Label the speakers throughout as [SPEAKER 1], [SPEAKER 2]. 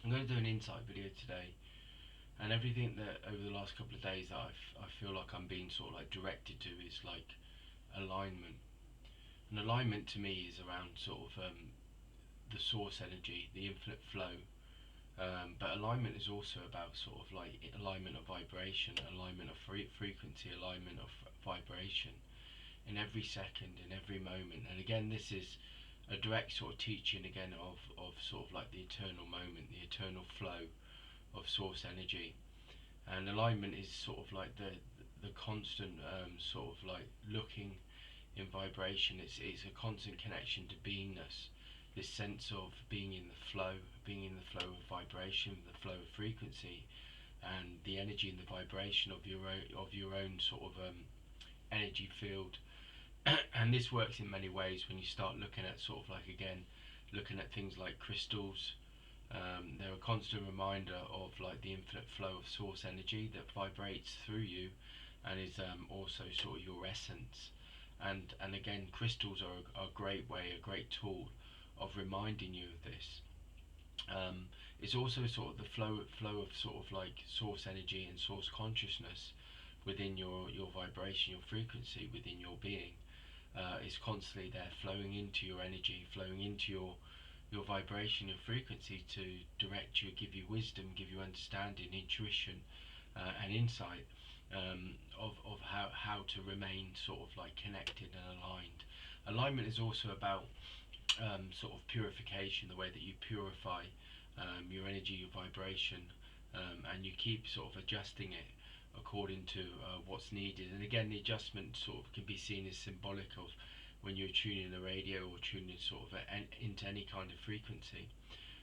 [SPEAKER 1] I'm going to do an insight video today, and everything that over the last couple of days that I feel like I'm being sort of like directed to is like alignment. And alignment to me is around sort of the source energy, the infinite flow. But alignment is also about sort of like alignment of vibration, alignment of frequency, alignment of vibration in every second, in every moment. And again, this is a direct sort of teaching again of sort of like the eternal moment, the eternal flow of source energy. And alignment is sort of like the constant sort of like looking in vibration. It's a constant connection to beingness. This sense of being in the flow, being in the flow of vibration, the flow of frequency, and the energy and the vibration of your own sort of energy field. And this works in many ways when you start looking at sort of like again looking at things like crystals. They're a constant reminder of like the infinite flow of source energy that vibrates through you and is also sort of your essence. And again, crystals are a great way, a great tool of reminding you of this. It's also sort of the flow of sort of like source energy and source consciousness within your vibration, your frequency, within your being. Is constantly there, flowing into your energy, flowing into your vibration, your frequency, to direct you, give you wisdom, give you understanding, intuition, and insight of how to remain sort of like connected and aligned. Alignment is also about sort of purification, the way that you purify your energy, your vibration, and you keep sort of adjusting it according to what's needed. And again, the adjustment sort of can be seen as symbolic of when you're tuning the radio or tuning sort of into any kind of frequency.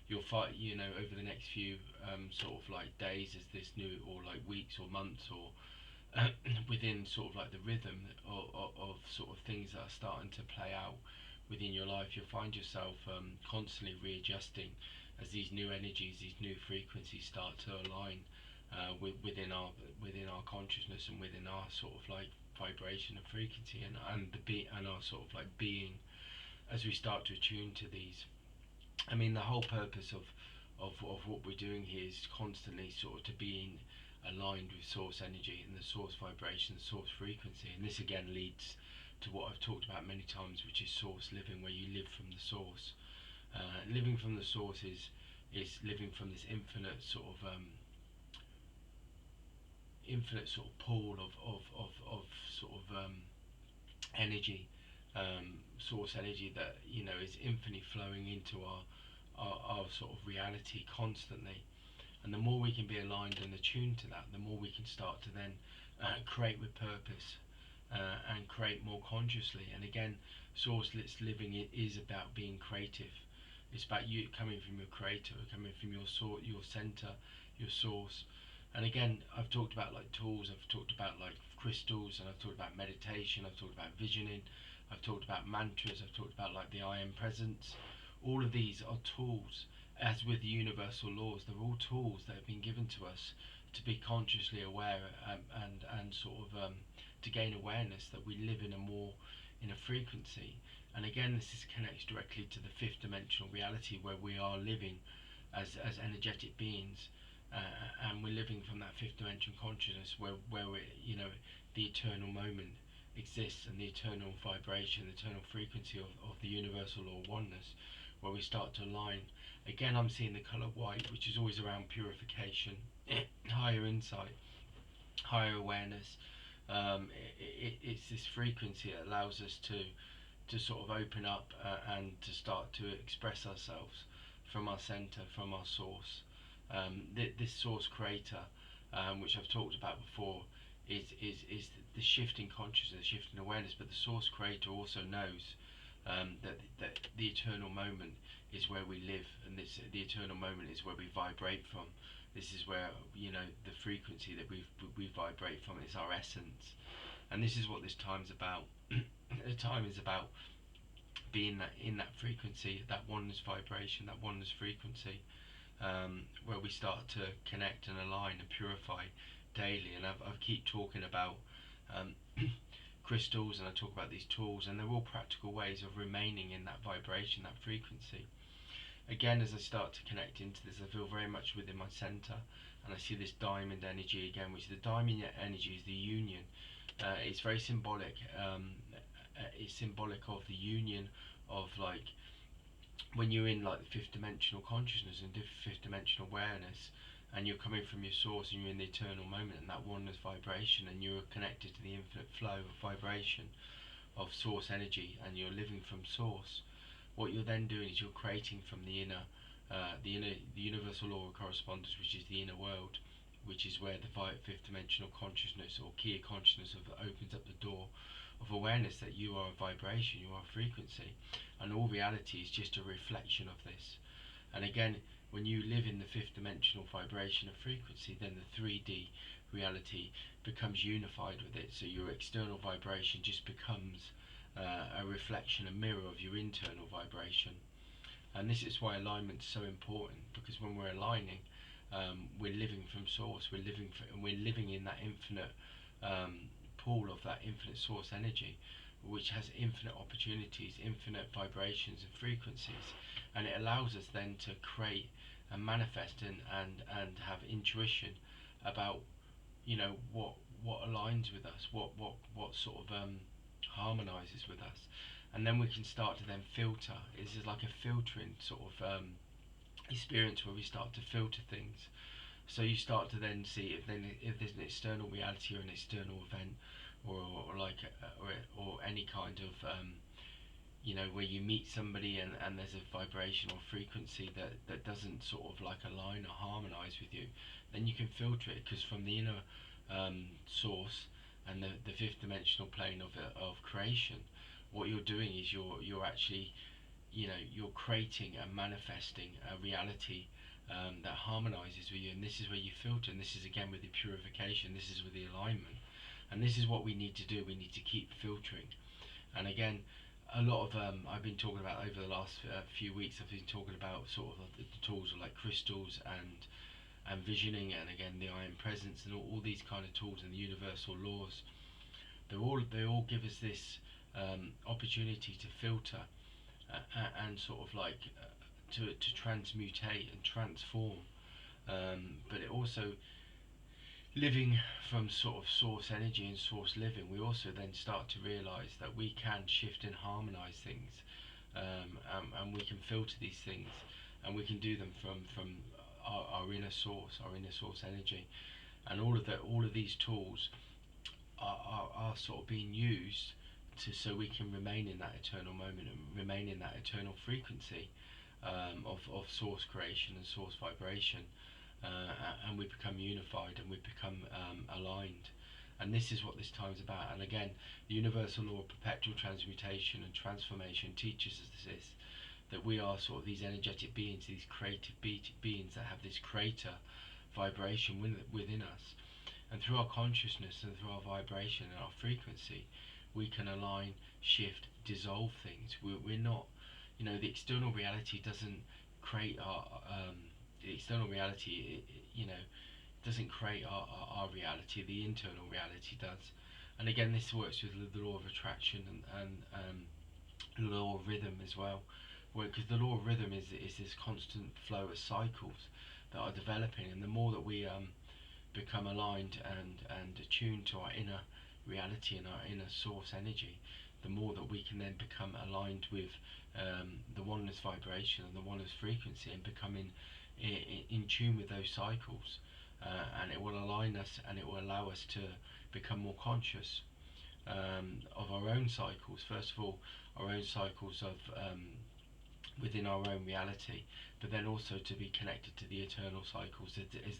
[SPEAKER 1] You'll find, over the next few sort of like days, as this new, or like weeks or months, or within sort of like the rhythm of sort of things that are starting to play out within your life, you'll find yourself constantly readjusting as these new energies, these new frequencies start to align within our consciousness and within our sort of like vibration and frequency, and our sort of like being as we start to attune to these. I mean, the whole purpose of what we're doing here is constantly sort of to being aligned with source energy and the source vibration, the source frequency. And this again leads to what I've talked about many times, which is source living, where you live from the source. Living from the source is living from this infinite sort of pool of sort of energy, source energy that is infinitely flowing into our sort of reality constantly. And the more we can be aligned and attuned to that, the more we can start to then create with purpose, and create more consciously. And again, sourceless living is about being creative. It's about you coming from your creator, coming from your center, your source. And again, I've talked about like tools, I've talked about like crystals, and I've talked about meditation, I've talked about visioning, I've talked about mantras, I've talked about like the I am presence. All of these are tools. As with the universal laws, they're all tools that have been given to us to be consciously aware, and sort of to gain awareness that we live in a frequency. And again, this connects directly to the fifth dimensional reality, where we are living as energetic beings, and we're living from that fifth dimension consciousness, where we the eternal moment exists, and the eternal vibration, the eternal frequency of the universal law of oneness, where we start to align. Again, I'm seeing the colour white, which is always around purification, higher insight, higher awareness. It's this frequency that allows us to sort of open up, and to start to express ourselves from our center, from our source. This source creator, which I've talked about before, is the shift in consciousness, the shift in awareness. But the source creator also knows that the eternal moment is where we live, and the eternal moment is where we vibrate from. This is where the frequency that we vibrate from is our essence, and this is what this time's about. The time is about being in that frequency, that oneness vibration, that oneness frequency, where we start to connect and align and purify daily. And I keep talking about crystals, and I talk about these tools, and they're all practical ways of remaining in that vibration, that frequency. again, as I start to connect into this, I feel very much within my center, and I see this diamond energy again, which the diamond energy is the union. It's very symbolic. It's symbolic of the union of, like, when you're in like the fifth dimensional consciousness and fifth dimensional awareness, and you're coming from your source and you're in the eternal moment and that oneness vibration, and you're connected to the infinite flow of vibration of source energy, and you're living from source. What you're then doing is you're creating from the inner, the universal law of correspondence, which is the inner world, which is where the fifth dimensional consciousness or key consciousness opens up the door of awareness that you are a vibration, you are a frequency, and all reality is just a reflection of this. And again, when you live in the fifth dimensional vibration of frequency, then the 3D reality becomes unified with it. So your external vibration just becomes a reflection, a mirror of your internal vibration. And this is why alignment is so important, because when we're aligning, we're living from source. We're living in that infinite pool of that infinite source energy, which has infinite opportunities, infinite vibrations and frequencies, and it allows us then to create and manifest and have intuition about, you know, what aligns with us, what sort of harmonizes with us, and then we can start to then filter. This is like a filtering sort of experience where we start to filter things. So you start to then see if there's an external reality or an external event, or like or any kind of where you meet somebody and there's a vibration or frequency that doesn't sort of like align or harmonize with you, then you can filter it, because from the inner source and the fifth dimensional plane of creation, what you're doing is you're actually, you're creating and manifesting a reality that harmonizes with you. And this is where you filter, and this is again with the purification, this is with the alignment, and this is what we need to do. We need to keep filtering. And again, a lot of I've been talking about over the last few weeks, I've been talking about sort of the tools like crystals and visioning, and again the I am presence, and all these kind of tools and the universal laws. They all give us this opportunity to filter and sort of like to transmutate and transform. But it also, living from sort of source energy and source living, we also then start to realize that we can shift and harmonize things, and we can filter these things, and we can do them from our inner source, energy, and all of these tools are sort of being used so we can remain in that eternal moment and remain in that eternal frequency of source creation and source vibration, and we become unified and we become aligned. And this is what this time's about. And again, the universal law of perpetual transmutation and transformation teaches us this, that we are sort of these energetic beings, these creative beings that have this creator vibration within us. And through our consciousness and through our vibration and our frequency, we can align, shift, dissolve things. We're not, the external reality doesn't create the external reality, doesn't create our reality. The internal reality does. And again, this works with the law of attraction and the law of rhythm as well. Because the law of rhythm is this constant flow of cycles that are developing, and the more that we become aligned and attuned to our inner reality and our inner source energy, the more that we can then become aligned with the oneness vibration and the oneness frequency, and become in tune with those cycles, and it will align us, and it will allow us to become more conscious of our own cycles. First of all, our own cycles of within our own reality, but then also to be connected to the eternal cycles. Is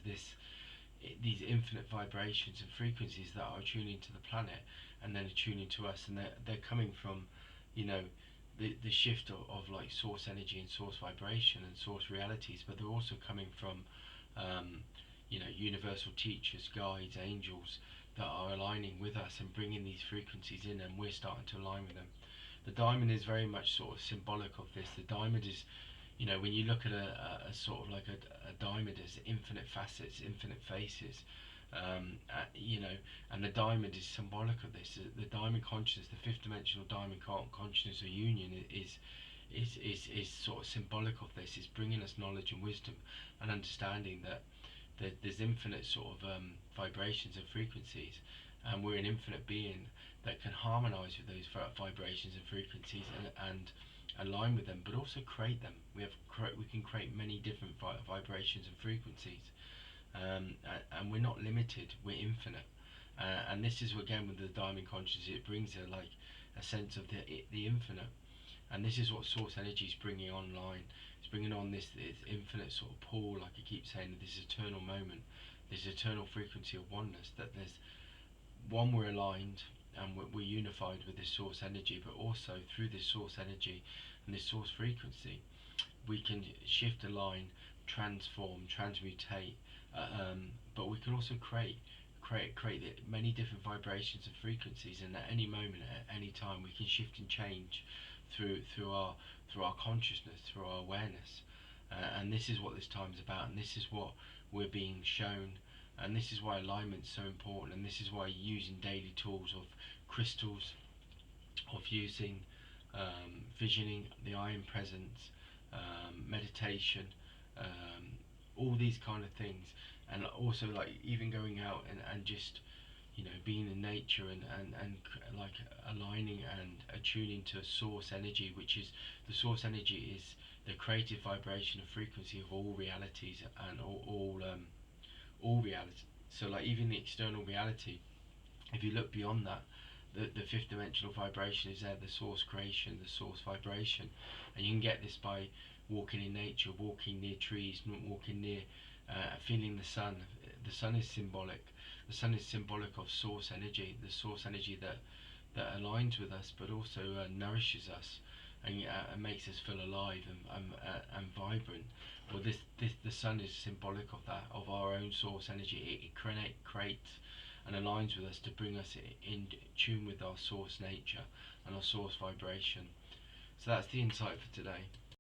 [SPEAKER 1] these infinite vibrations and frequencies that are attuning to the planet, and then attuning to us, and they're coming from, the shift of like source energy and source vibration and source realities, but they're also coming from, universal teachers, guides, angels that are aligning with us and bringing these frequencies in, and we're starting to align with them. The diamond is very much sort of symbolic of this. The diamond is, when you look at a sort of like a diamond, as infinite facets, infinite faces, and the diamond is symbolic of this. The diamond consciousness, the fifth dimensional diamond consciousness or union, is sort of symbolic of this. Is bringing us knowledge and wisdom and understanding that there's infinite sort of vibrations and frequencies, and we're an infinite being that can harmonize with those vibrations and frequencies and align with them, but also create them. We can create many different vibrations and frequencies, and we're not limited. We're infinite, and this is again with the diamond consciousness. It brings a sense of the infinite, and this is what source energy is bringing online. It's bringing on this infinite sort of pool, like I keep saying, this eternal moment, this eternal frequency of oneness. That there's one, we're aligned and we're unified with this source energy, but also through this source energy and this source frequency, we can shift, align, transform, transmutate, but we can also create many different vibrations and frequencies, and at any moment, at any time, we can shift and change through our consciousness, through our awareness, and this is what this time is about, and this is what we're being shown, and this is why alignment is so important, and this is why using daily tools of crystals, of using visioning, the I am presence, meditation, all these kind of things, and also like even going out and just being in nature and like aligning and attuning to source energy, which is the source energy is the creative vibration and frequency of all realities and all reality. So like even the external reality, if you look beyond that, the fifth dimensional vibration is there, the source creation, the source vibration, and you can get this by walking in nature, walking near trees, walking near, feeling the sun. The sun is symbolic. The sun is symbolic of source energy, the source energy that aligns with us, but also nourishes us and makes us feel alive and vibrant. Well, the sun is symbolic of that, of our own source energy. It creates and aligns with us to bring us in tune with our source nature and our source vibration. So that's the insight for today.